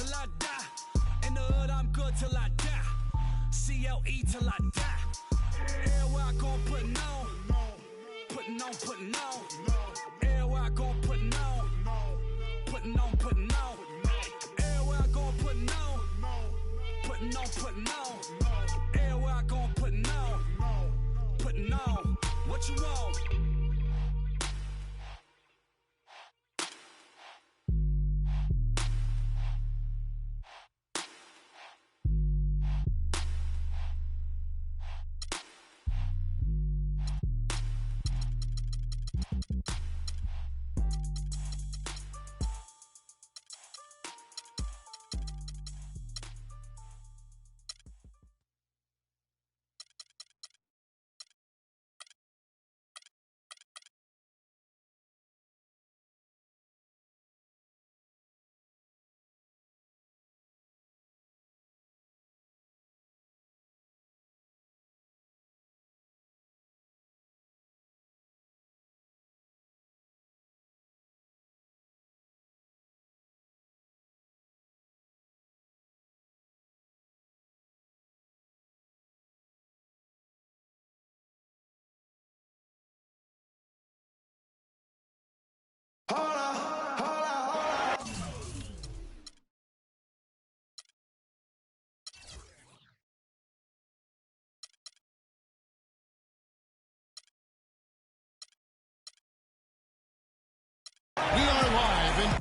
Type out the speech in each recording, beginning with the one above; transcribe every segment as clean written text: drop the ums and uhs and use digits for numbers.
till I die. In the hood, I'm good till I die. CLE till I die. Everywhere I gon' puttin' on. Puttin' on, puttin' on. Everywhere I gon' puttin' on. Puttin' on, puttin' on. Everywhere I gon' puttin' on. Puttin' on, puttin' on. Everywhere I gon' puttin' on. Puttin' on. What you want? We are live in...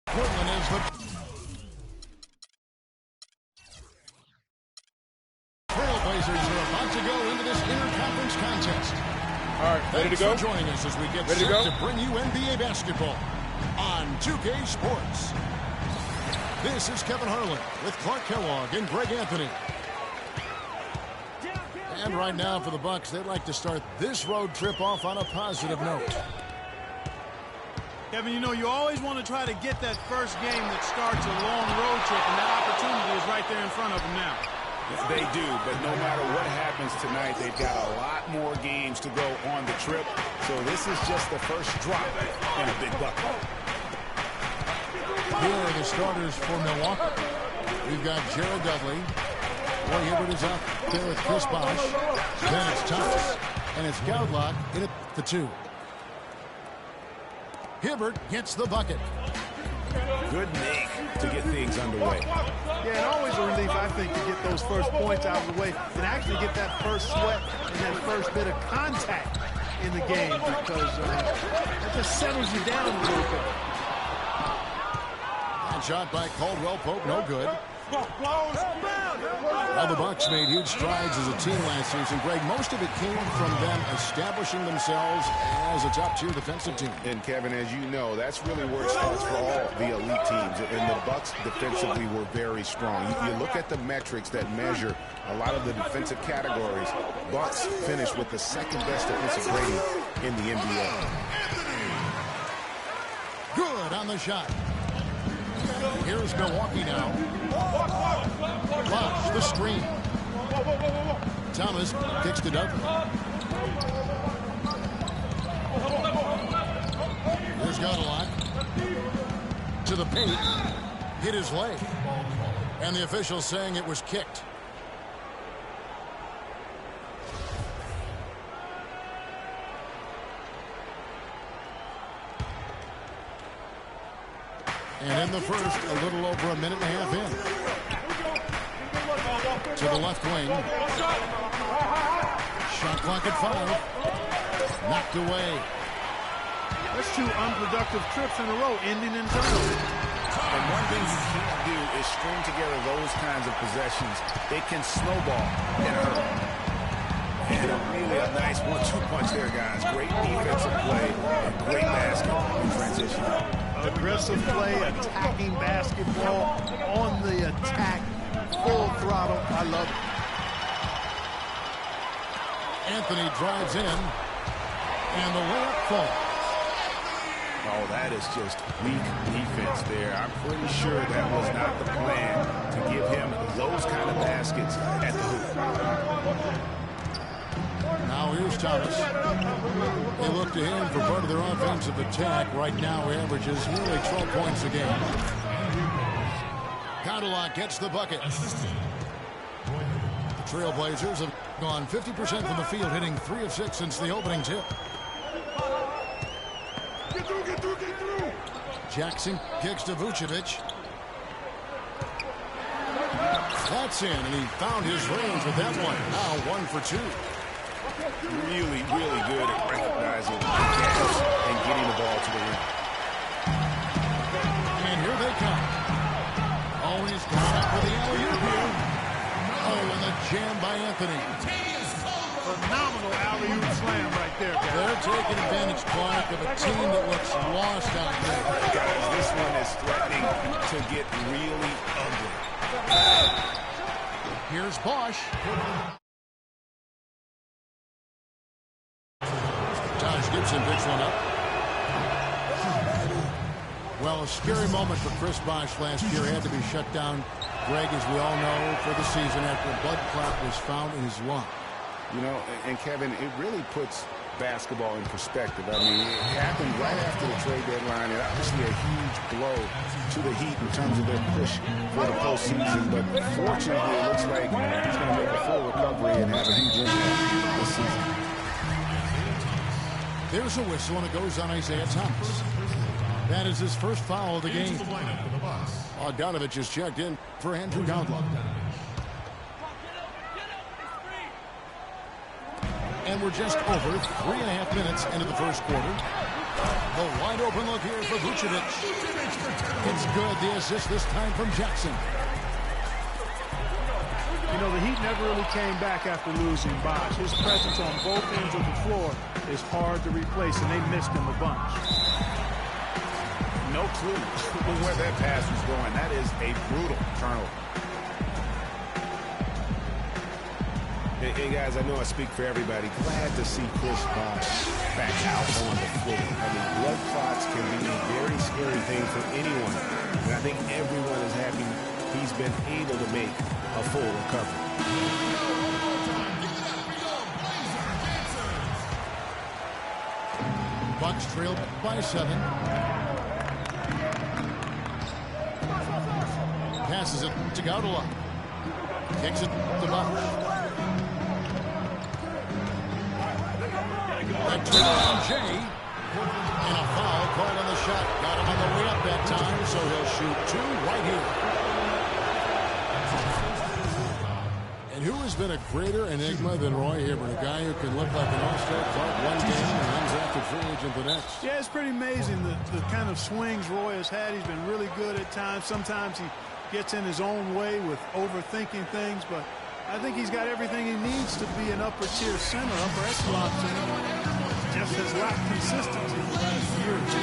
Portland is the Trailblazers are about to go into this interconference contest. All right, ready to go? Thanks for joining us as we get ready set to bring you NBA basketball on 2K Sports. This is Kevin Harlan with Clark Kellogg and Greg Anthony. And right now for the Bucks, they'd like to start this road trip off on a positive note. Kevin, you know, you always want to try to get that first game that starts a long road trip, and that opportunity is right there in front of them now. They do, but no matter what happens tonight, they've got a lot more games to go on the trip. So this is just the first drop in a big bucket. Here are the starters for Milwaukee. We've got Jared Dudley. Roy Hibbert is up there with Chris Bosh. Then it's Thomas. And it's Goudlock in at the 2. Hibbert gets the bucket. Good make to get things underway. Yeah, and always a relief, I think, to get those first points out of the way and actually get that first sweat and that first bit of contact in the game, because that just settles you down a little bit. And shot by Caldwell Pope, no good. Well, the Bucks made huge strides as a team last season. Greg, most of it came from them establishing themselves as a top-tier defensive team. And, Kevin, as you know, that's really where it starts for all the elite teams. And the Bucks defensively were very strong. You look at the metrics that measure a lot of the defensive categories. Bucks finished with the second-best defensive rating in the NBA. Good on the shot. Here's Milwaukee now. Bosh, the screen. Thomas kicks to Dudley. Here's Goudlock. To the paint. Hit his leg. And the official saying it was kicked. And in the first, a little over a minute and a half in. To the left wing. Shot clock at 5. Knocked away. That's 2 unproductive trips in a row, ending in turnovers. And one thing you can't do is string together those kinds of possessions. They can snowball and hurt. And a nice 1-2 punch there, guys. Great defensive play and great basket in transition. Aggressive play, attacking basketball, on the attack, full throttle. I love it. Anthony drives in, and the layup falls. Oh, that is just weak defense there. I'm pretty sure that was not the plan to give him those kind of baskets at the hoop. Now here's Thomas. They look to him for part of their offensive attack. Right now, he averages nearly 12 points a game. Cadillac gets the bucket. The Trailblazers have gone 50% from the field, hitting 3 of 6 since the opening tip. Get through. Jackson kicks to Vucevic. That's in, and he found his range with that one. Now 1 for 2. Really, really good at recognizing gaps and getting the ball to the rim. And here they come. Oh, he's going up for the alley-oop here. Oh, and the jam by Anthony. Phenomenal alley-oop slam right there, guys. They're taking advantage, Clark, of a team that looks lost out there. Guys, this one is threatening to get really ugly. Here's Bosch. Taj Gibson picks one up. Well, a scary moment for Chris Bosch last year. Had to be shut down, Greg, as we all know, for the season after a blood clot was found in his lung. You know, and Kevin, it really puts basketball in perspective. I mean, it happened right after the trade deadline, and obviously a huge blow to the Heat in terms of their push for the postseason. But fortunately, it looks like he's going to make a full recovery and have a huge impact this season. There's a whistle, and it goes on Isaiah Thomas. That is his first foul of the game. Bogdanovich is checked in for Andrew Goudlock. And we're just over 3.5 minutes into the first quarter. The wide open look here for Vucevic. It's good. The assist this time from Jackson. You know, the Heat never really came back after losing Bosch. His presence on both ends of the floor is hard to replace, and they missed him a bunch. No clue where that pass was going. That is a brutal turnover. Hey, guys, I know I speak for everybody. Glad to see Chris Bosch back out on the floor. I mean, blood clots can be a very scary thing for anyone. And I think everyone is happy he's been able to make a full recovery. Bucks trail by 7. Passes it to Goudlock. Kicks it to Bosch. That turnaround Jay, and a foul called on the shot. Got him on the way up that time, so he'll shoot 2 right here. And who has been a greater enigma than Roy Hibbert, a guy who can look like an all-star Clark one game and runs after free agent the next? Yeah, it's pretty amazing the kind of swings Roy has had. He's been really good at times. Sometimes he gets in his own way with overthinking things, but I think he's got everything he needs to be an upper-tier center, upper echelon center. Just has lacked consistency the last year or two.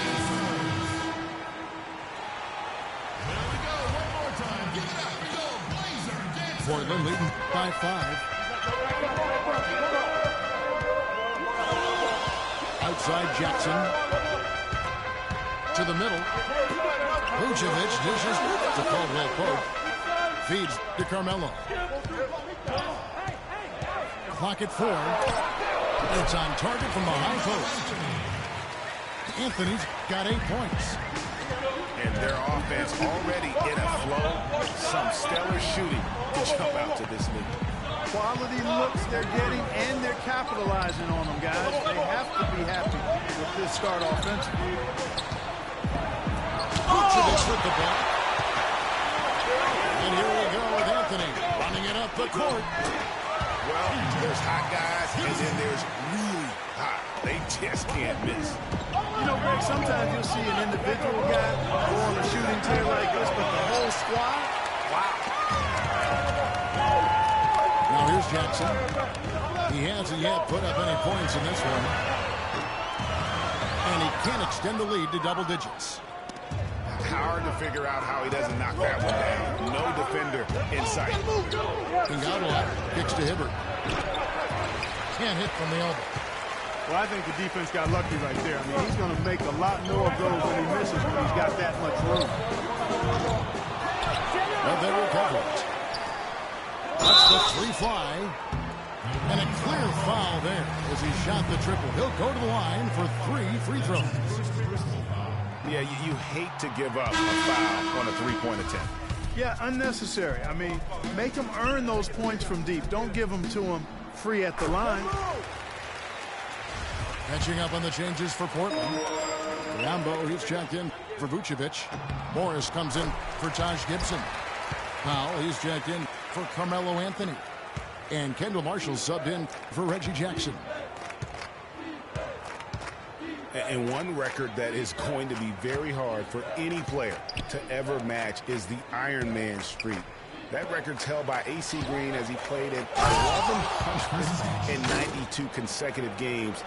There we go, one more time. Give it up, go, Blazer, Dancer. Portland leading by 5. Outside Jackson. To the middle. Vucevic dishes to Caldwell Pope. Feeds to Carmelo. Clock at 4. It's on target from the high post. Anthony's got 8 points. And their offense already in a flow. Some stellar shooting to jump out to this lead. Quality looks they're getting, and they're capitalizing on them, guys. They have to be happy with this start offensively. Vucevic with the ball. And here we go with Anthony running it up the court. Well, there's hot guys, and then there's really hot. They just can't miss. You You know, Greg, sometimes you'll see an individual guy go on a shooting tear like this, but the whole squad, wow. Now here's Jackson. He hasn't yet put up any points in this one. And he can't extend the lead to double digits. Hard to figure out how he doesn't knock that one down. No defender in sight. Gaudla kicks to Hibbert. Can't hit from the elbow. Well, I think the defense got lucky right there. I mean, he's going to make a lot more of those when he misses when he's got that much room. But they recover it. That's the three fly. And a clear foul there as he shot the triple. He'll go to the line for 3 free throws. Yeah, you hate to give up a foul on a three-point attempt. Yeah, unnecessary. I mean, make them earn those points from deep. Don't give them to them free at the line. Catching up on the changes for Portland. Rambo, he's checked in for Vucevic. Morris comes in for Taj Gibson. Powell, he's checked in for Carmelo Anthony. And Kendall Marshall subbed in for Reggie Jackson. And one record that is going to be very hard for any player to ever match is the Iron Man streak. That record's held by AC Green as he played in 1,192 consecutive games.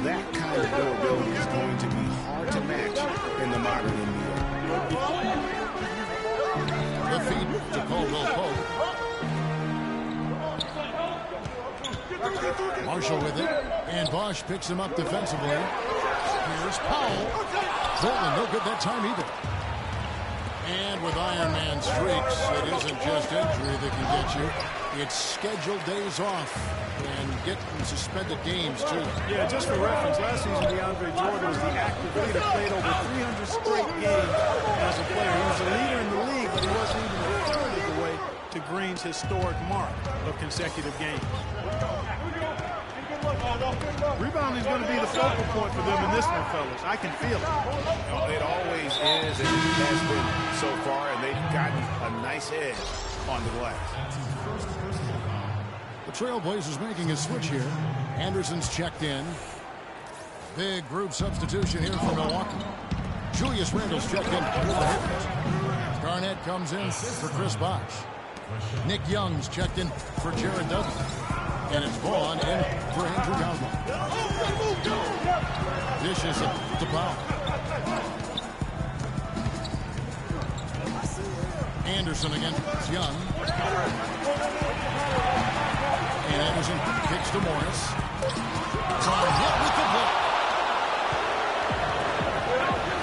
That kind of durability is going to be hard to match in the modern NBA. The feed to Caldwell Pope. Marshall with it, and Bosch picks him up defensively. Here's Powell. Portland no good that time either. And with Iron Man streaks, it isn't just injury that can get you. It's scheduled days off and getting suspended games, too. Yeah, just for reference, last season DeAndre Jordan was the active leader, played over 300 straight games as a player. He was a leader in the league, but he wasn't even a third of the way to Green's historic mark of consecutive games. Rebounding is going to be the focal point for them in this one, fellas. I can feel it. It always is, and it has been so far, and they've gotten a nice edge on the glass. The Trailblazers making a switch here. Anderson's checked in. Big group substitution here for Milwaukee. Julius Randle's checked in with the hit. Garnett comes in for Chris Bosh. Nick Young's checked in for Jared Dudley. And it's Vaughn in for Andrew Gaudla. Dishes to Powell. Anderson against Young. And Anderson kicks to Morris. Trying hit with the block.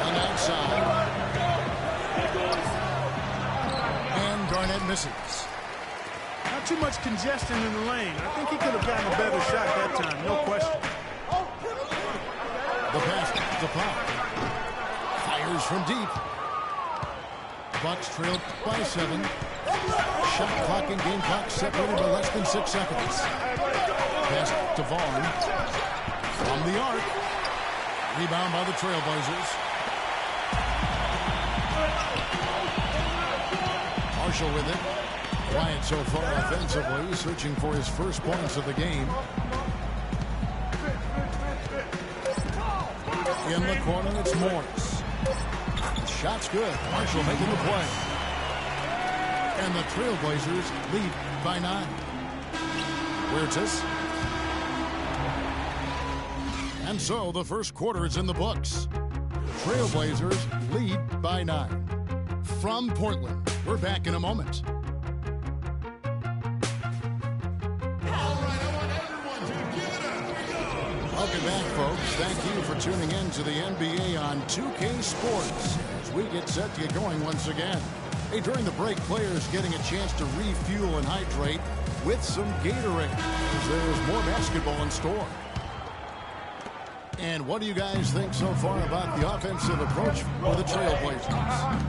And outside. And Garnett misses. Not too much congestion in the lane. I think he could have gotten a better shot that time, no question. The pass to Powell. Fires from deep. Bucks trailed by 7. Shot clock and game clock separated by less than 6 seconds. Pass to Vaughn. From the arc. Rebound by the Trailblazers. Marshall with it. Quiet so far offensively, searching for his first points of the game. In the corner, it's Morris. Shot's good. Marshall making the play. And the Trailblazers lead by 9. Huertas. And so the first quarter is in the books. Trailblazers lead by 9. From Portland, we're back in a moment. Welcome back, folks. Thank you for tuning in to the NBA on 2K Sports as we get set to get going once again. Hey, during the break, players getting a chance to refuel and hydrate with some Gatorade as there's more basketball in store. And what do you guys think so far about the offensive approach for the Trailblazers?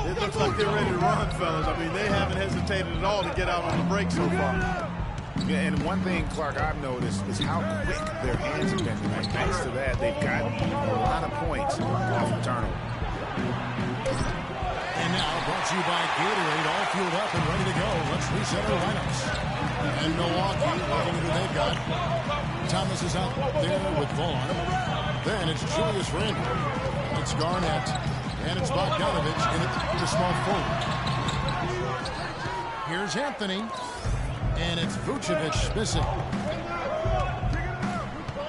It looks like they're ready to run, fellas. I mean, they haven't hesitated at all to get out on the break so far. Yeah, and one thing, Clark, I've noticed is how quick their hands have been tonight. Thanks to that, they've gotten a lot of points off the turnover. And now, brought to you by Gatorade, all fueled up and ready to go. Let's reset our lineups. And Milwaukee, looking who they've got. Thomas is out there with Vaughn. Then it's Julius Randle. It's Garnett. And it's Bogdanovich in it to small forward. Here's Anthony. And it's Vucevic missing.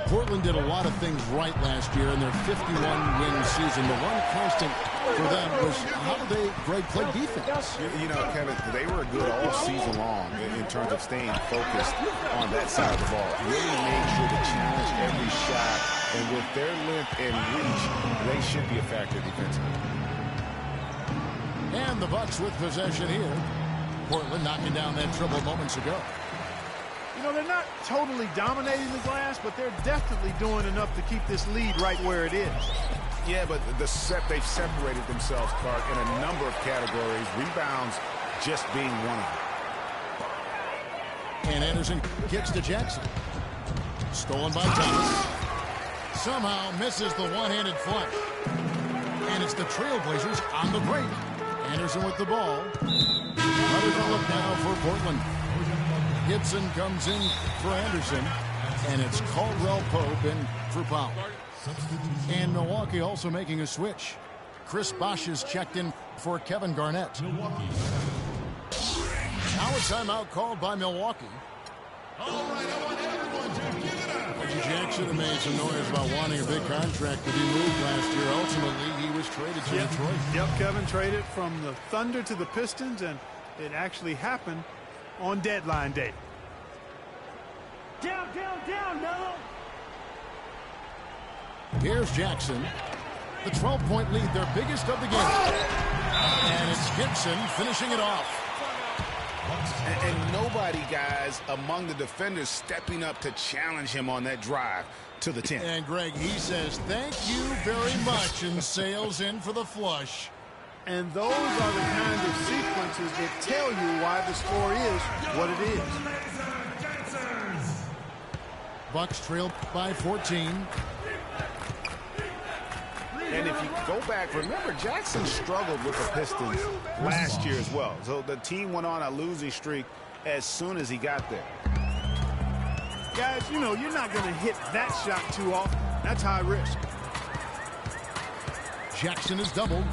Portland did a lot of things right last year in their 51-win season. The one constant for them was how did Greg, play defense? You know, Kevin, they were good all season long in terms of staying focused on that side of the ball. Really made sure to challenge every shot. And with their length and reach, they should be a factor defensively. And the Bucks with possession here. Portland knocking down that triple moments ago. You know, they're not totally dominating the glass, but they're definitely doing enough to keep this lead right where it is. Yeah, but they've separated themselves, Clark, in a number of categories. Rebounds just being one of them. And Anderson kicks to Jackson. Stolen by Thomas. Somehow misses the one-handed flush. And it's the Trailblazers on the break. Anderson with the ball. Another develop now for Portland. Gibson comes in for Anderson. And it's Caldwell Pope in for Powell. And Milwaukee also making a switch. Chris Bosh is checked in for Kevin Garnett. Now a timeout called by Milwaukee. All right, I want everyone to give it up. Reggie Jackson made some noise about wanting a big contract to be moved last year. Ultimately, he was traded to Detroit. Yep, Kevin traded from the Thunder to the Pistons, and it actually happened on deadline day. Down, Melo. Here's Jackson. The 12-point lead, their biggest of the game. And it's Gibson finishing it off. And nobody, guys, among the defenders stepping up to challenge him on that drive to the 10. And Greg, he says, thank you very much, and sails in for the flush. And those are the kind of sequences that tell you why the score is what it is. Bucks trail by 14. And if you go back, remember Jackson struggled with the Pistons last year as well. So the team went on a losing streak as soon as he got there. Guys, you know, you're not going to hit that shot too often. That's high risk. Jackson is doubled.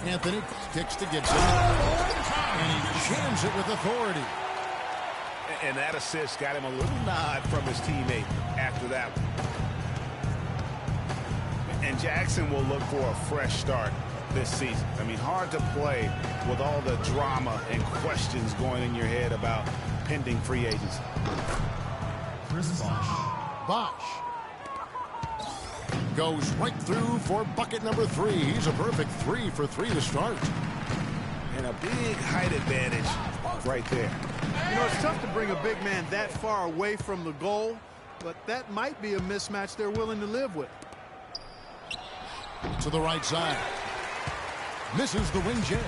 Anthony kicks to Gibson. And he jams it with authority. And that assist got him a little nod from his teammate after that one. And Jackson will look for a fresh start this season. I mean, hard to play with all the drama and questions going in your head about pending free agency. Chris Bosh. Bosh goes right through for bucket number 3. He's a perfect 3 for 3 to start. And a big height advantage right there. You know, it's tough to bring a big man that far away from the goal, but that might be a mismatch they're willing to live with. To the right side. Misses the wing jam.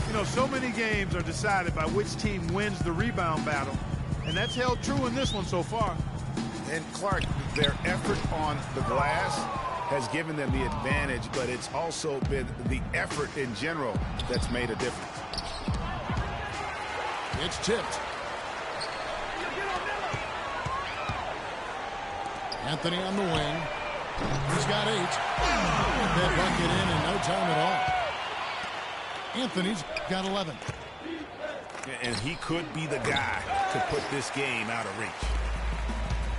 You know, so many games are decided by which team wins the rebound battle, and that's held true in this one so far. And Clark, their effort on the glass has given them the advantage, but it's also been the effort in general that's made a difference. It's tipped. Anthony on the wing. He's got 8. That bucket in no time at all. Anthony's got 11. And he could be the guy to put this game out of reach.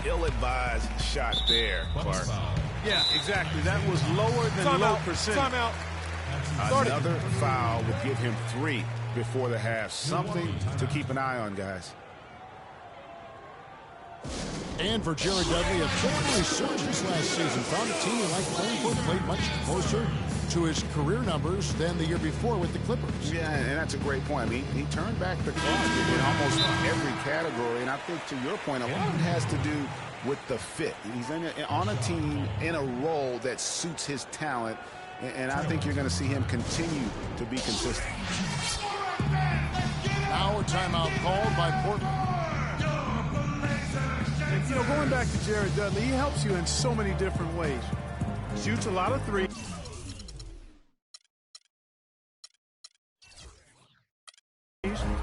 Ill-advised shot there, Clark. Yeah, exactly. That was lower than low percent. Timeout. Another foul would give him 3 before the half. Something to keep an eye on, guys. And for Jared Dudley, a total resurgence last season. Found a team he liked playing for, played much closer to his career numbers than the year before with the Clippers. Yeah, and that's a great point. I mean, he turned back the clock in almost every category. And I think, to your point, a lot of it has to do with the fit. He's on a team in a role that suits his talent. And I think you're going to see him continue to be consistent. Now a timeout called by Portland. And, you know, going back to Jared Dudley, he helps you in so many different ways. Shoots a lot of threes.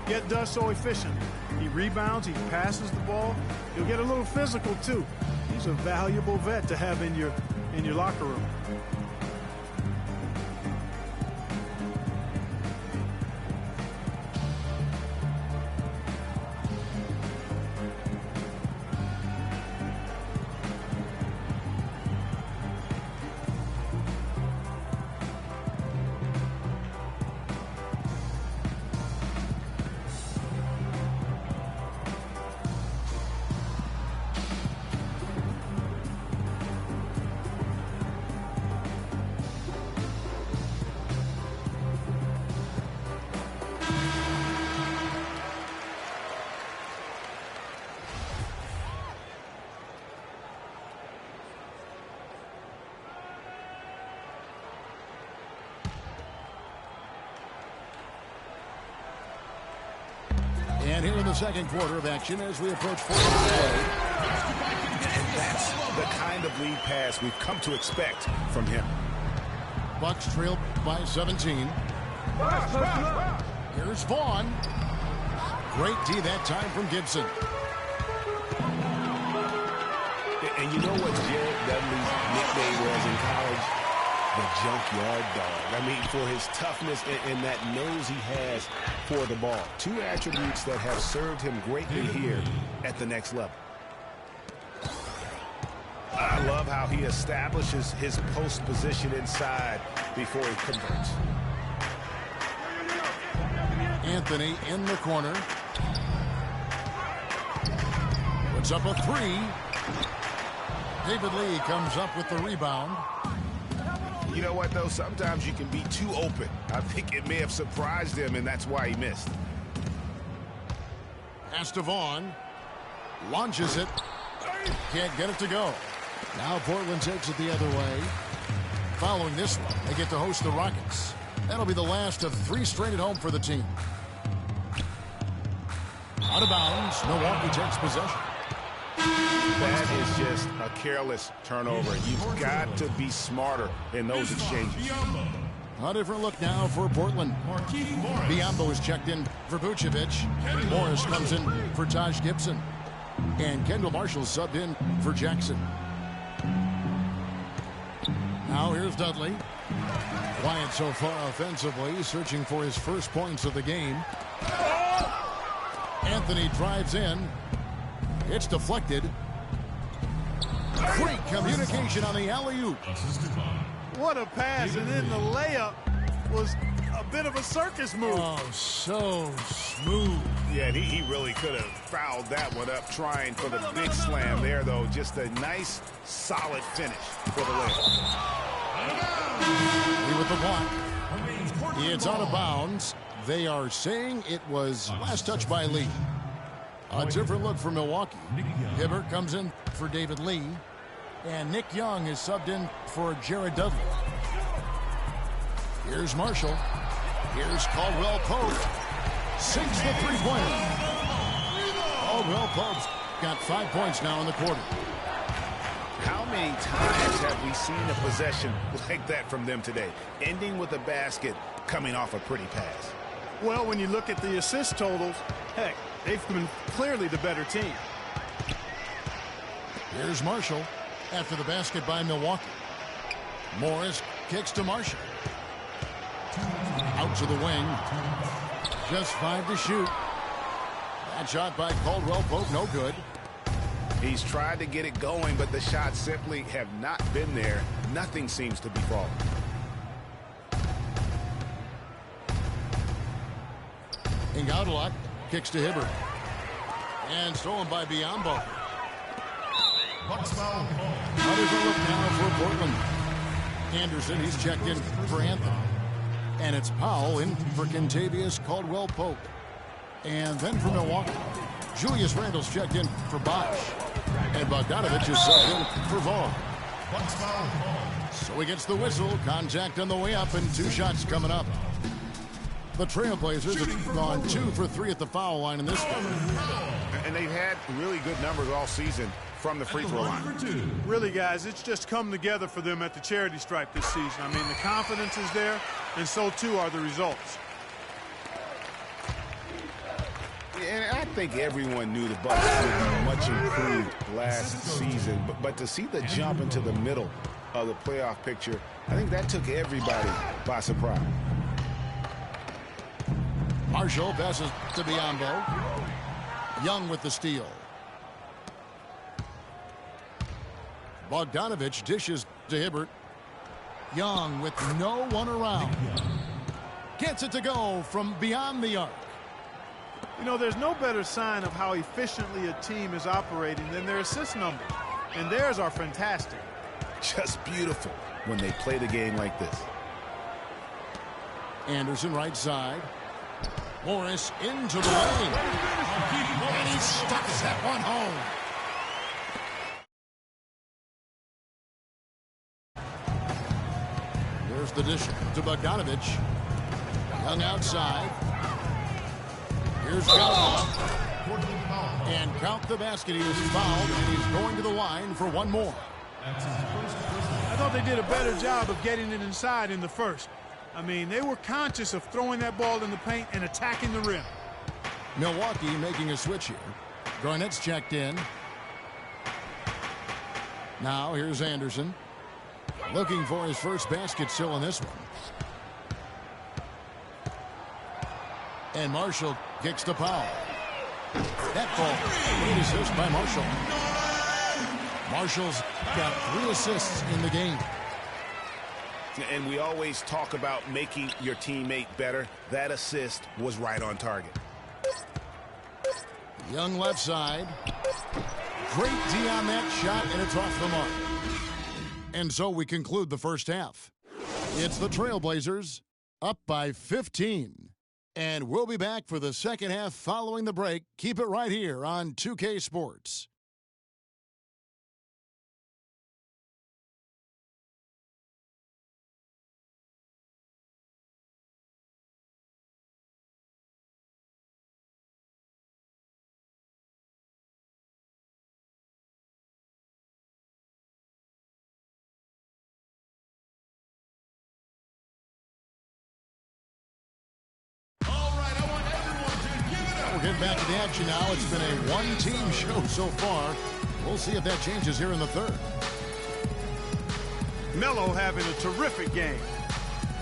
Yet does so efficiently. He rebounds, he passes the ball. He'll get a little physical, too. He's a valuable vet to have in your locker room. And here in the second quarter of action as we approach 4 minutes play. And that's the kind of lead pass we've come to expect from him. Bucks trail by 17. Here's Vaughn. Great D that time from Gibson. And you know what Jared Dudley's nickname was in college? The junkyard dog. I mean, for his toughness and that nose he has for the ball. Two attributes that have served him greatly here at the next level. I love how he establishes his post position inside before he converts. Anthony in the corner. Puts up a three. David Lee comes up with the rebound. You know what, though? Sometimes you can be too open. I think it may have surprised him, and that's why he missed. Pass to Vaughn. Launches it. Can't get it to go. Now Portland takes it the other way. Following this one, they get to host the Rockets. That'll be the last of 3 straight at home for the team. Out of bounds. Milwaukee takes possession. That is just a careless turnover. You've got to be smarter in those exchanges. A different look now for Portland. Biyombo is checked in for Vucevic. Morris comes in for Taj Gibson. And Kendall Marshall subbed in for Jackson. Now here's Dudley. Quiet so far offensively, searching for his first points of the game. Anthony drives in. It's deflected. Great communication on the alley-oop. What a pass, and then the layup was a bit of a circus move. Oh, so smooth. Yeah, and he really could have fouled that one up trying for the big slam there, though. Just a nice, solid finish for the win. Lee with the block. It's out of bounds. They are saying it was last touch by Lee. A different look for Milwaukee. Hibbert comes in for David Lee. And Nick Young is subbed in for Jared Dudley. Here's Marshall. Here's Caldwell Pope. Sinks the three-pointer. Caldwell Pope's got 5 points now in the quarter. How many times have we seen a possession like that from them today? Ending with a basket, coming off a pretty pass. Well, when you look at the assist totals, heck, they've been clearly the better team. Here's Marshall after the basket by Milwaukee. Morris kicks to Marshall. Out to the wing. Just 5 to shoot. That shot by Caldwell Pope, no good. He's tried to get it going, but the shots simply have not been there. Nothing seems to be falling. Ingaudalot kicks to Hibbert. And stolen by Biyombo. A different look now for Portland. Anderson, he's checked in for Anthony. And it's Powell in for Kentavious Caldwell Pope. And then for Milwaukee, Julius Randle's checked in for Bosch. And Bogdanovich is subbed in for Vaughn. So he gets the whistle. Contact on the way up and 2 shots coming up. The Trailblazers have gone 2 for 3 at the foul line in this one. And they've had really good numbers all season from the free throw line. Really, guys, it's just come together for them at the charity stripe this season. I mean, the confidence is there, and so too are the results. And I think everyone knew the Bucks would be much improved last season. But to see the jump into the middle of the playoff picture, I think that took everybody by surprise. Marshall passes to Biyombo. Young with the steal. Bogdanovich dishes to Hibbert. Young with no one around. Gets it to go from beyond the arc. You know, there's no better sign of how efficiently a team is operating than their assist numbers. And theirs are fantastic. Just beautiful when they play the game like this. Anderson right side. Morris into the lane. And he stuffs that one home. There's the dish to Bogdanovich. Young outside. Here's Gallup. And count the basket. He is fouled, and he's going to the line for one more. I thought they did a better job of getting it inside in the first. I mean, they were conscious of throwing that ball in the paint and attacking the rim. Milwaukee making a switch here. Garnett's checked in. Now here's Anderson. Looking for his first basket still in this one. And Marshall kicks to Powell. That ball, great assist by Marshall. Marshall's got 3 assists in the game. And we always talk about making your teammate better. That assist was right on target. Young left side. Great D on that shot, and it's off the mark. And so we conclude the first half. It's the Trailblazers up by 15. And we'll be back for the second half following the break. Keep it right here on 2K Sports. We're getting back to the action now. It's been a one-team show so far. We'll see if that changes here in the third. Melo having a terrific game.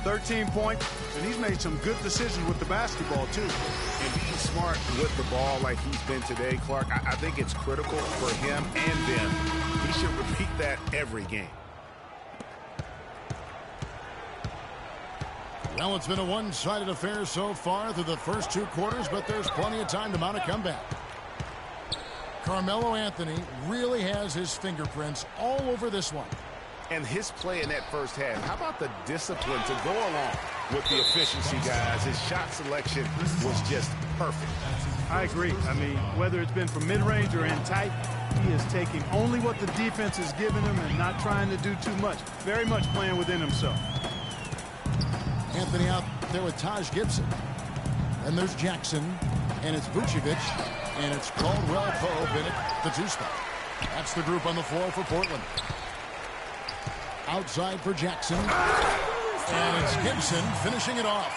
13 points, and he's made some good decisions with the basketball, too. And being smart with the ball like he's been today, Clark, I think it's critical for him and them. He should repeat that every game. Well, it's been a one-sided affair so far through the first 2 quarters, but there's plenty of time to mount a comeback. Carmelo Anthony really has his fingerprints all over this one. And his play in that first half, how about the discipline to go along with the efficiency, guys? His shot selection was just perfect. I agree. I mean, whether it's been from mid-range or in tight, he is taking only what the defense is giving him and not trying to do too much. Very much playing within himself. Anthony out there with Taj Gibson. And there's Jackson. And it's Vucevic. And it's Caldwell Pope in at the 2 spot. That's the group on the floor for Portland. Outside for Jackson. And it's Gibson finishing it off.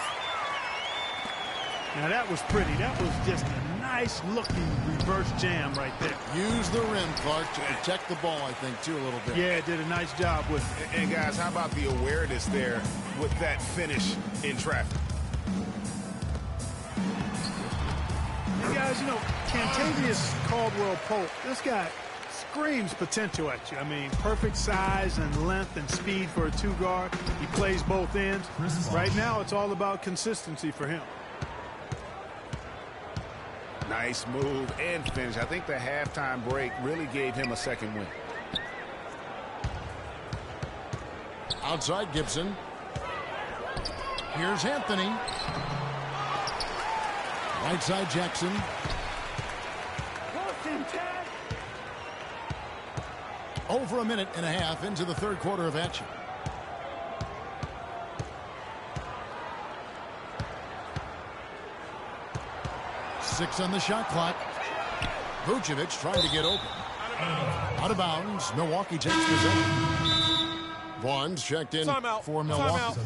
Now that was pretty. That was just a nice-looking reverse jam right there. Use the rim, Clark, to protect the ball, I think, too, a little bit. Yeah, did a nice job with it. And guys, how about the awareness there with that finish in traffic? Hey guys, you know, Kentavious Caldwell-Pope, this guy screams potential at you. I mean, perfect size and length and speed for a 2-guard. He plays both ends. Right now, it's all about consistency for him. Nice move and finish. I think the halftime break really gave him a second win. Outside Gibson. Here's Anthony. Right side Jackson. Over a minute and a half into the third quarter of action. Six on the shot clock. Vucevic trying to get open. Out of bounds. Milwaukee takes possession. Vaughn's checked in for Milwaukee.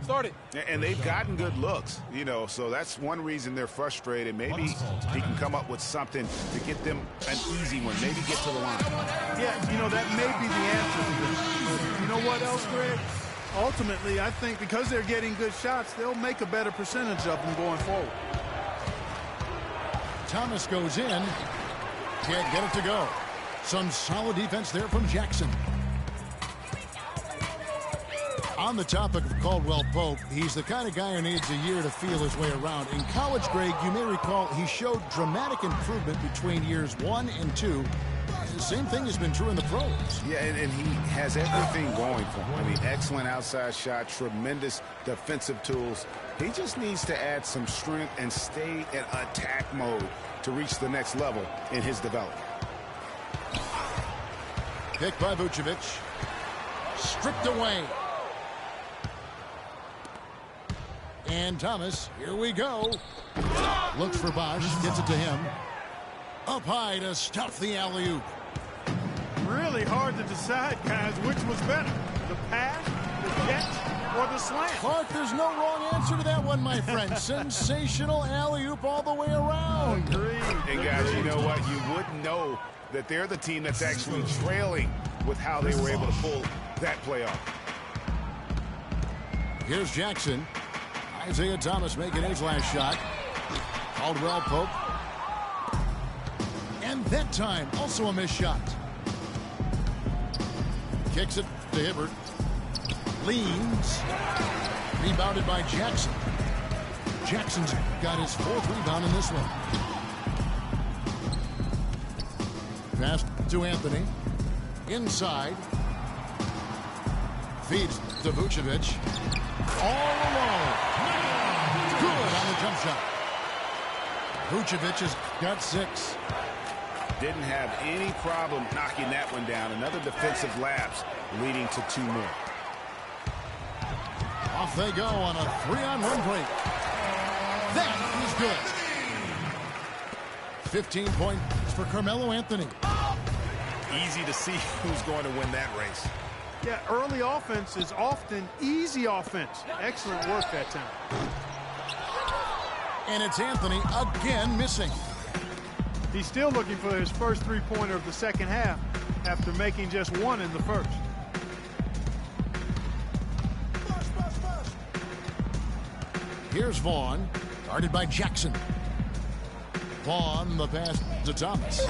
Start it. And they've gotten good looks, you know, so that's one reason they're frustrated. Maybe he can come up with something to get them an easy one, maybe get to the line. Yeah, you know, that may be the answer to this. But you know what else, Greg? Ultimately, I think because they're getting good shots, they'll make a better percentage of them going forward. Thomas goes in. Can't get it to go. Some solid defense there from Jackson. On the topic of Caldwell Pope, he's the kind of guy who needs a year to feel his way around. In college, Greg, you may recall he showed dramatic improvement between years 1 and 2. The same thing has been true in the pros. Yeah, and he has everything going for him. I mean, excellent outside shot, tremendous defensive tools. He just needs to add some strength and stay in attack mode to reach the next level in his development. Picked by Vucevic. Stripped away. And Thomas, here we go. Looks for Bosch, gets it to him. Up high to stuff the alley-oop. Really hard to decide, guys, which was better, the pass, the catch, or the slam. Clark, there's no wrong answer to that one, my friend. Sensational alley-oop all the way around. Agreed. And guys, you know what? You wouldn't know that they're the team that's actually trailing with how they were able to pull that play off. Here's Jackson. Isaiah Thomas making his last shot. Caldwell Pope. And that time, also a missed shot. Kicks it to Hibbert. Leans. Rebounded by Jackson. Jackson's got his 4th rebound in this one. Pass to Anthony. Inside. Feeds to Vucevic. All alone. Good on the jump shot. Vucevic has got 6. Didn't have any problem knocking that one down. Another defensive lapse leading to 2 more. Off they go on a 3-on-1 break. That is good. 15 points for Carmelo Anthony. Easy to see who's going to win that race. Yeah, early offense is often easy offense. Excellent work that time. And it's Anthony again missing. He's still looking for his first three-pointer of the second half after making just 1 in the first. Here's Vaughn, guarded by Jackson. Vaughn, the pass to Thomas.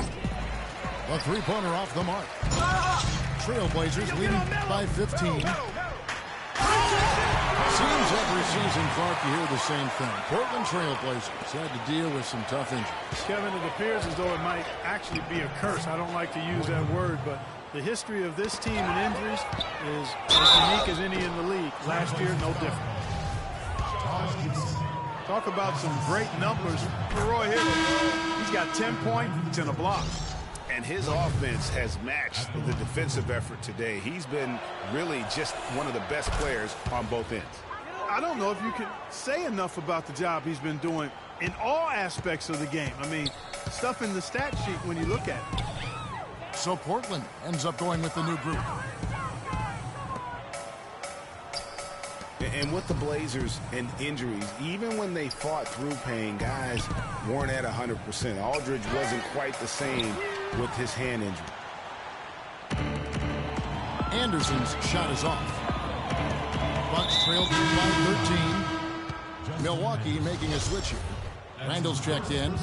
A three-pointer off the mark. Trailblazers leading by 15. Seems every season, Clark, you hear the same thing. Portland Trailblazers had to deal with some tough injuries. Kevin, it appears as though it might actually be a curse. I don't like to use that word, but the history of this team and injuries is as unique as any in the league. Last year, no different. Talk about some great numbers for Roy Hibbert. He's got 10 points and a block. And his offense has matched the defensive effort today. He's been really just one of the best players on both ends. I don't know if you can say enough about the job he's been doing in all aspects of the game. I mean, stuff in the stat sheet when you look at it. So Portland ends up going with the new group. And with the Blazers and injuries, even when they fought through pain, guys weren't at 100%. Aldridge wasn't quite the same with his hand injury. Anderson's shot is off. Bucks trailed by 13. Milwaukee making a switch here. Randall's checked in.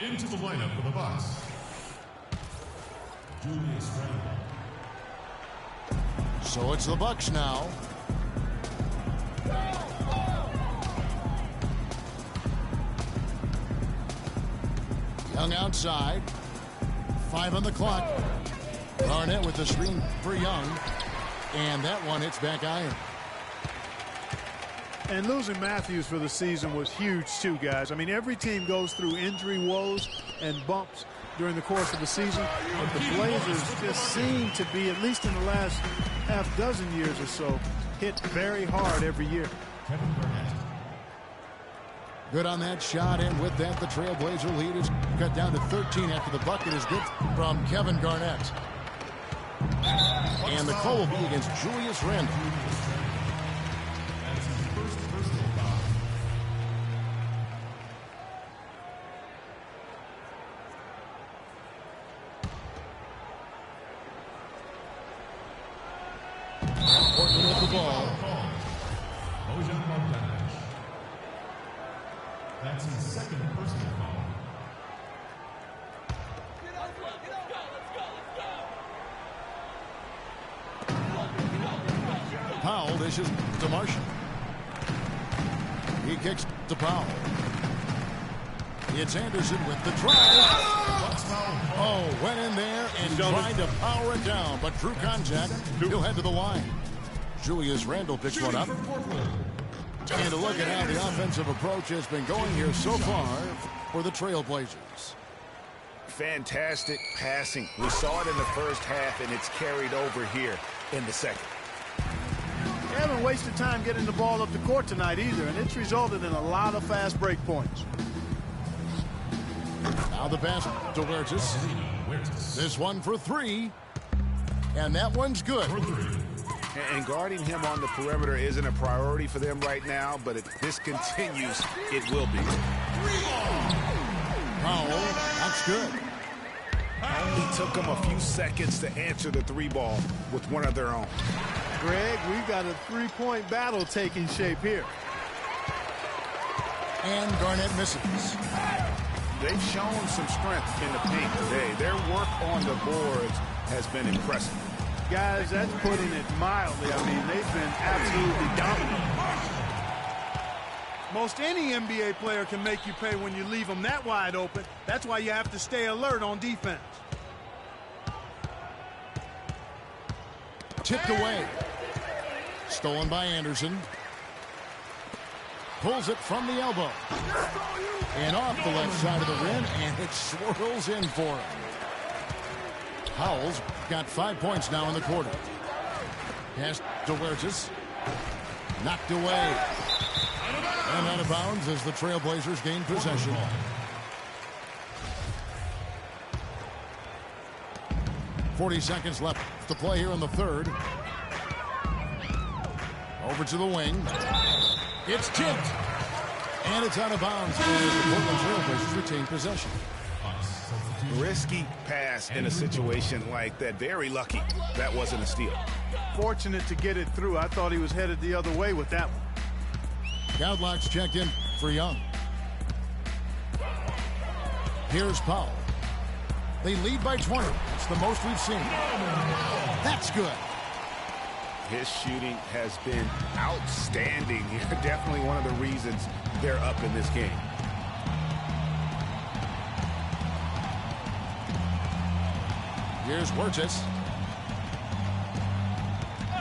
Into the lineup for the Bucks, Julius Randle. So it's the Bucks now. Young outside. 5 on the clock. Garnett with the screen for Young. And that one hits back iron. And losing Matthews for the season was huge too, guys. I mean, every team goes through injury woes and bumps during the course of the season. But the Blazers just seem to be, at least in the last half dozen years or so, hit very hard every year. Good on that shot, and with that, the Trailblazer lead is cut down to 13 after the bucket is good from Kevin Garnett. And the call will be against Julius Randle. with the ball. That's his second personal foul. Powell dishes to Marshall. He kicks to Powell. It's Anderson with the drive. Oh, went in there and tried to power it down, but through contact, he'll head to the line. Julius Randle picks one up. And a look at how the offensive approach has been going here so far for the Trailblazers. Fantastic passing. We saw it in the first half, and it's carried over here in the second. They haven't wasted time getting the ball up the court tonight either, and it's resulted in a lot of fast break points. Now the pass to Huertas. This one for three. And that one's good. And guarding him on the perimeter isn't a priority for them right now, but if this continues, it will be. Powell, that's good. It took them a few seconds to answer the three ball with one of their own. Greg, we've got a three-point battle taking shape here. And Garnett misses. They've shown some strength in the paint today. Their work on the boards has been impressive. Guys, that's putting it mildly. I mean, they've been absolutely dominant. Most any NBA player can make you pay when you leave them that wide open. That's why you have to stay alert on defense. Tipped away. Stolen by Anderson. Pulls it from the elbow. And off the left side of the rim, and it swirls in for him. Powell's got 5 points now in the quarter. Pass to Huertas. Knocked away. And out of bounds as the Trailblazers gain possession. .40 seconds left to play here in the third. Over to the wing. It's tipped. And it's out of bounds as the Portland Trailblazers retain possession. Risky pass in a situation like that. Very lucky that wasn't a steal. Fortunate to get it through. I thought he was headed the other way with that one. Goudelock's checked in for Young. Here's Powell. They lead by 20. It's the most we've seen. That's good. His shooting has been outstanding here. Definitely one of the reasons they're up in this game. Here's Huertas.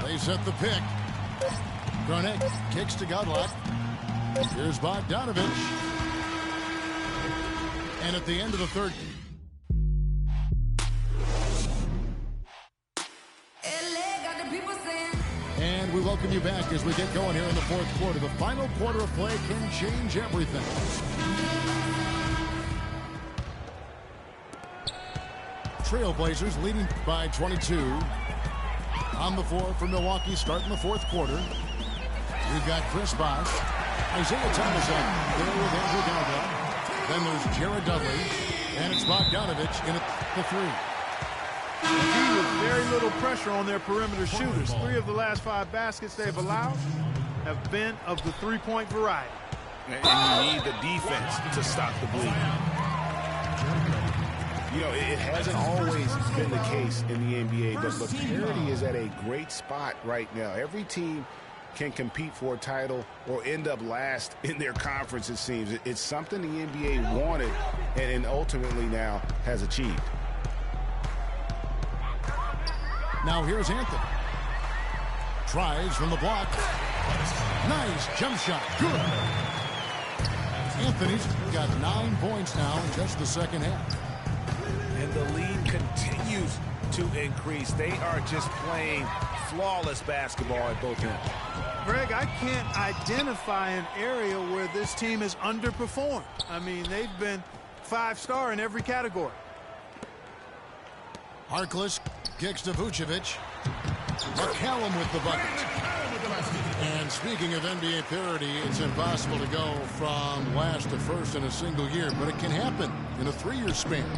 They set the pick. Garnett kicks to Goudelock. Here's Bogdanovich. And at the end of the third. And we welcome you back as we get going here in the fourth quarter. The final quarter of play can change everything. Trailblazers leading by 22. On the floor for Milwaukee starting the fourth quarter. We've got Chris Bosh, Isaiah Thomas up there with Andrew Goudelock. Then there's Jared Dudley, and it's Bogdanovich in at the three. With very little pressure on their perimeter shooters. 3 of the last 5 baskets they've allowed have been of the three-point variety. And you need the defense to stop the bleed. You know, it hasn't always been the case in the NBA, but parity is at a great spot right now. Every team can compete for a title or end up last in their conference, it seems. It's something the NBA wanted and ultimately now has achieved. Now here's Anthony. Tries from the block. Nice jump shot. Good. Anthony's got 9 points now in just the second half. And the lead continues to increase. They are just playing flawless basketball at both ends. Greg, I can't identify an area where this team has underperformed. I mean, they've been 5-star in every category. Harkless kicks to Vucevic. McCallum with the bucket. And speaking of NBA parity, it's impossible to go from last to first in a single year, but it can happen in a 3-year span.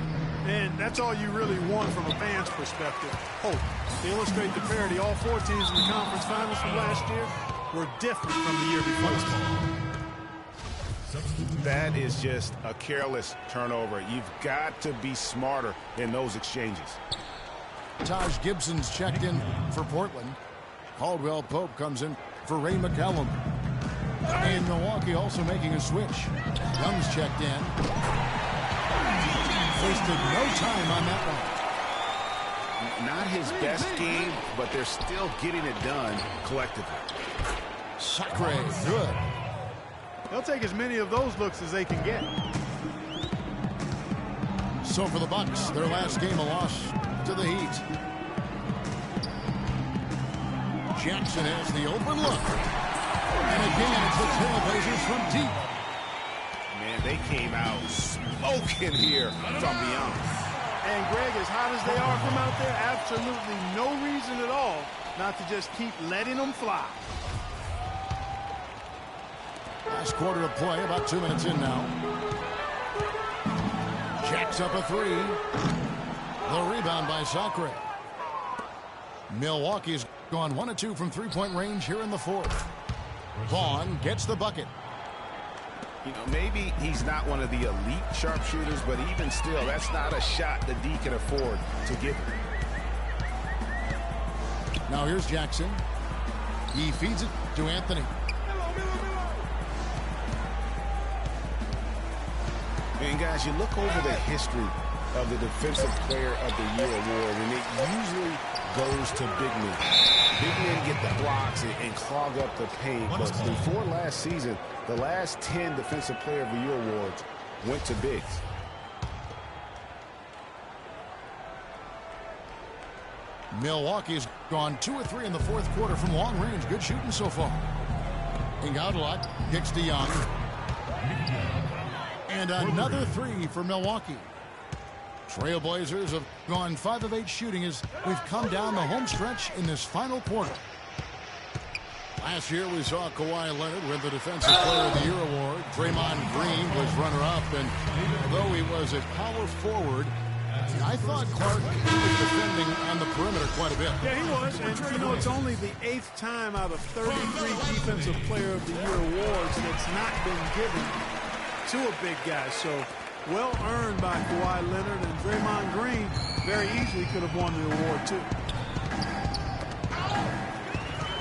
And that's all you really want from a fan's perspective. Hope. To illustrate the parity, all 4 teams in the conference finals from last year were different from the year before. That is just a careless turnover. You've got to be smarter in those exchanges. Taj Gibson's checked in for Portland. Caldwell Pope comes in for Ray McCallum. And Milwaukee also making a switch. Young's checked in. Wasted no time on that one. Not his best game, but they're still getting it done collectively. Sacre, good. They'll take as many of those looks as they can get. So for the Bucks, their last game a loss to the Heat. Jackson has the open look. And again, it's the Trailblazers from deep. Man, they came out smoking here from beyond. And Greg, as hot as they are from out there, absolutely no reason at all not to just keep letting them fly. Last quarter of play, about 2 minutes in now. Jacks up a 3. The rebound by Sacre. Milwaukee's gone 1 of 2 from three-point range here in the fourth. Vaughn gets the bucket. You know, maybe he's not one of the elite sharpshooters, but even still, that's not a shot that D can afford to give him. Now here's Jackson. He feeds it to Anthony. And guys, you look over the history of the Defensive Player of the Year award, and it usually goes to big men. Big men get the blocks and clog up the paint. But before last season, the last 10 Defensive Player of the Year awards went to bigs. Milwaukee's gone 2 of 3 in the fourth quarter from long range. Good shooting so far. Iguodala kicks to Young. And another 3 for Milwaukee. Trailblazers have gone 5 of 8 shooting as we've come down the home stretch in this final quarter. Last year we saw Kawhi Leonard win the Defensive Player of the Year award. Draymond Green was runner-up, and although he was a power forward, I thought Clark was defending on the perimeter quite a bit. Yeah, he was. And, you know, it's only the 8th time out of 33 Defensive Player of the Year awards that's not been given to a big guy. So, well earned by Kawhi Leonard, and Draymond Green very easily could have won the award, too.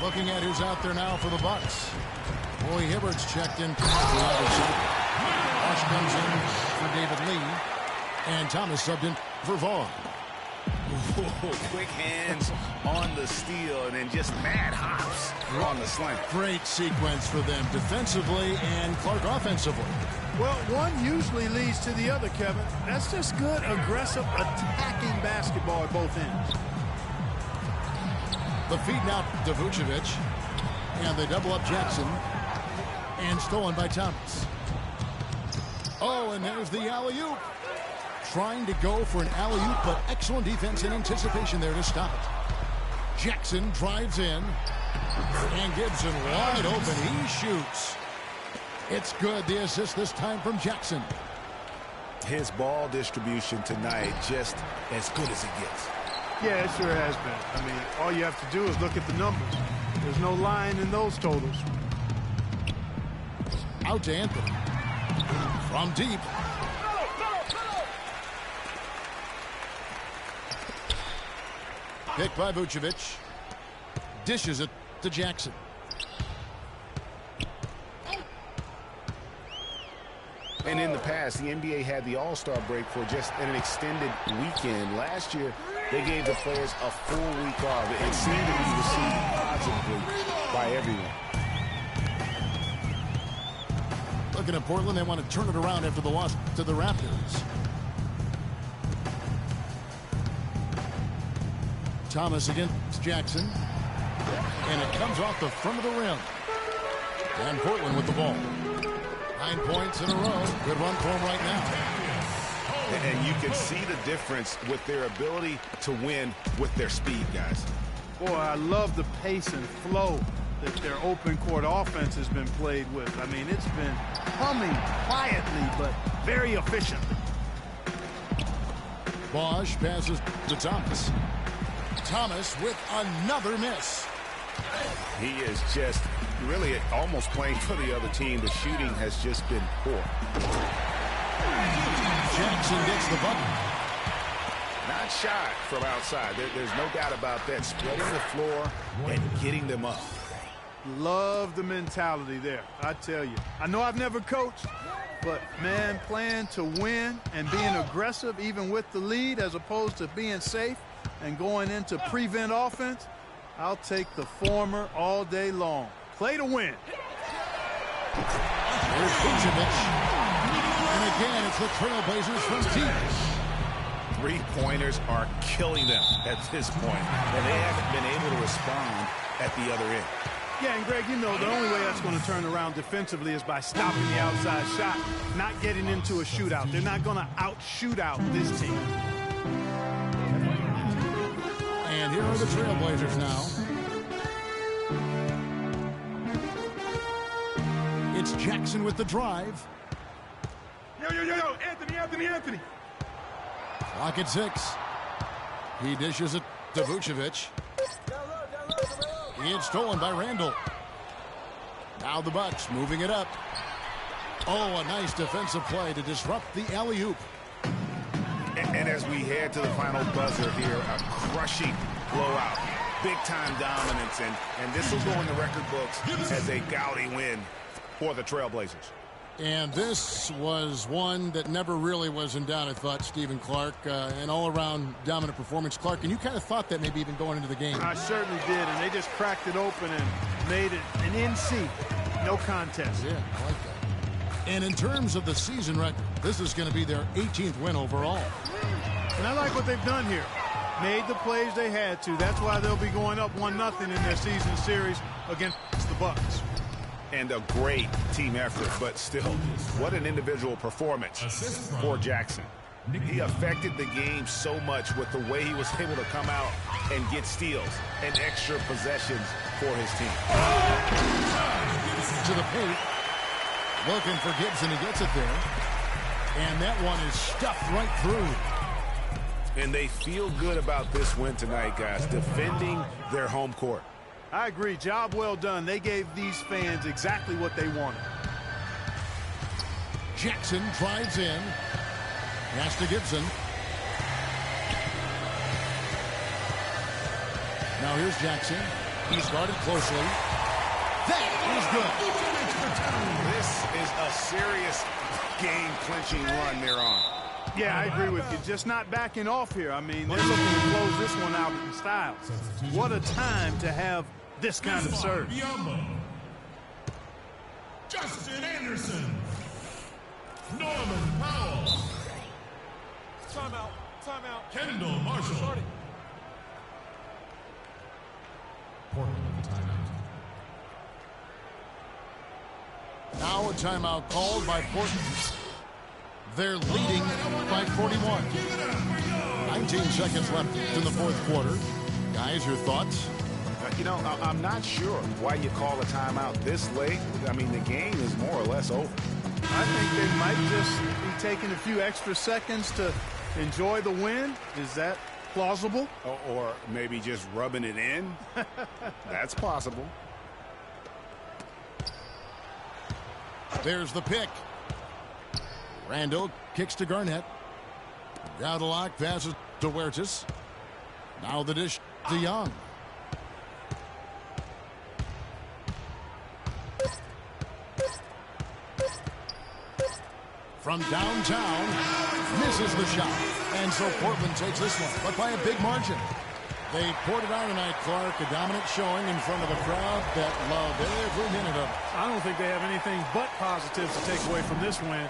Looking at who's out there now for the Bucks. Roy Hibbert's checked in for Robinson. Bosch comes in for David Lee. And Thomas subbed in for Vaughn. Quick hands on the steal, and then just mad hops on the slant. Great sequence for them defensively and Clark offensively. Well, one usually leads to the other, Kevin. That's just good, aggressive, attacking basketball at both ends. The feed now to Vucevic. And they double up Jackson. And stolen by Thomas. Oh, and there's the alley-oop. Trying to go for an alley-oop, but excellent defense in anticipation there to stop it. Jackson drives in. And Gibson wide open. He shoots. It's good. The assist this time from Jackson. His ball distribution tonight just as good as it gets. Yeah, it sure has been. I mean, all you have to do is look at the numbers. There's no lying in those totals. Out to Anthony. From deep. Picked by Vucevic. Dishes it to Jackson. And in the past, the NBA had the All-Star break for just an extended weekend. Last year, they gave the players a full week off. It seemed to be received positively by everyone. Looking at Portland, they want to turn it around after the loss to the Raptors. Thomas against Jackson. And it comes off the front of the rim. And Portland with the ball. 9 points in a row. Good run for them right now. And you can see the difference with their ability to win with their speed, guys. Boy, I love the pace and flow that their open court offense has been played with. I mean, it's been humming quietly, but very efficiently. Bosch passes to Thomas. Thomas with another miss. He is just really almost playing for the other team. The shooting has just been poor. Jackson gets the bucket. Not shot from outside. There's no doubt about that. Spreading the floor and getting them up. Love the mentality there, I tell you. I know I've never coached, but, man, playing to win and being aggressive even with the lead as opposed to being safe and going into prevent offense, I'll take the former all day long. Play to win. There's Vucevic. And again, it's the Trailblazers from deep. Three-pointers are killing them at this point, and they haven't been able to respond at the other end. Yeah, and Greg, you know, the only way that's going to turn around defensively is by stopping the outside shot, not getting into a shootout. They're not going to out-shootout this team. And here are the Trailblazers now. It's Jackson with the drive. Yo, Anthony. Clock at 6. He dishes it to Vucevic. It's stolen by Randall. Now the Bucks moving it up. Oh, a nice defensive play to disrupt the alley-oop. And as we head to the final buzzer here, a crushing blowout. Big-time dominance, and this will go in the record books as a gaudy win for the Trailblazers. And this was one that never really was in doubt, I thought, Stephen Clark. An all-around dominant performance. Clark, and you kind of thought that maybe even going into the game. I certainly did, and they just cracked it open and made it an NC. No contest. Yeah, I like that. And in terms of the season record, this is going to be their 18th win overall. And I like what they've done here. Made the plays they had to. That's why they'll be going up 1-0 in their season series against the Bucks. And a great team effort, but still, what an individual performance for Jackson. He affected the game so much with the way he was able to come out and get steals and extra possessions for his team. To the paint. Looking for Gibson. He gets it there. And that one is stuffed right through. And they feel good about this win tonight, guys, defending their home court. I agree. Job well done. They gave these fans exactly what they wanted. Jackson drives in. Pass to Gibson. Now here's Jackson. He's guarded closely. That is good. This is a serious game-clinching run they're on. Yeah, I agree with you. Just not backing off here. I mean, they're looking to close this one out in style. What a time to have this kind of serve. Justin Anderson. Norman Powell. Timeout. Kendall Marshall. Portland with a timeout. Now a timeout called by Portland. They're leading by 41. 19 seconds left in the fourth quarter. Guys, your thoughts? You know, I'm not sure why you call a timeout this late. I mean, the game is more or less over. I think they might just be taking a few extra seconds to enjoy the win. Is that plausible? Or maybe just rubbing it in. That's possible. There's the pick. Randall kicks to Garnett. Gaudelock passes to Huertas. Now the dish to Young. From downtown, misses the shot. And so Portland takes this one, but by a big margin. They poured it on tonight, Clark. A dominant showing in front of a crowd that loved every minute of it. I don't think they have anything but positives to take away from this win.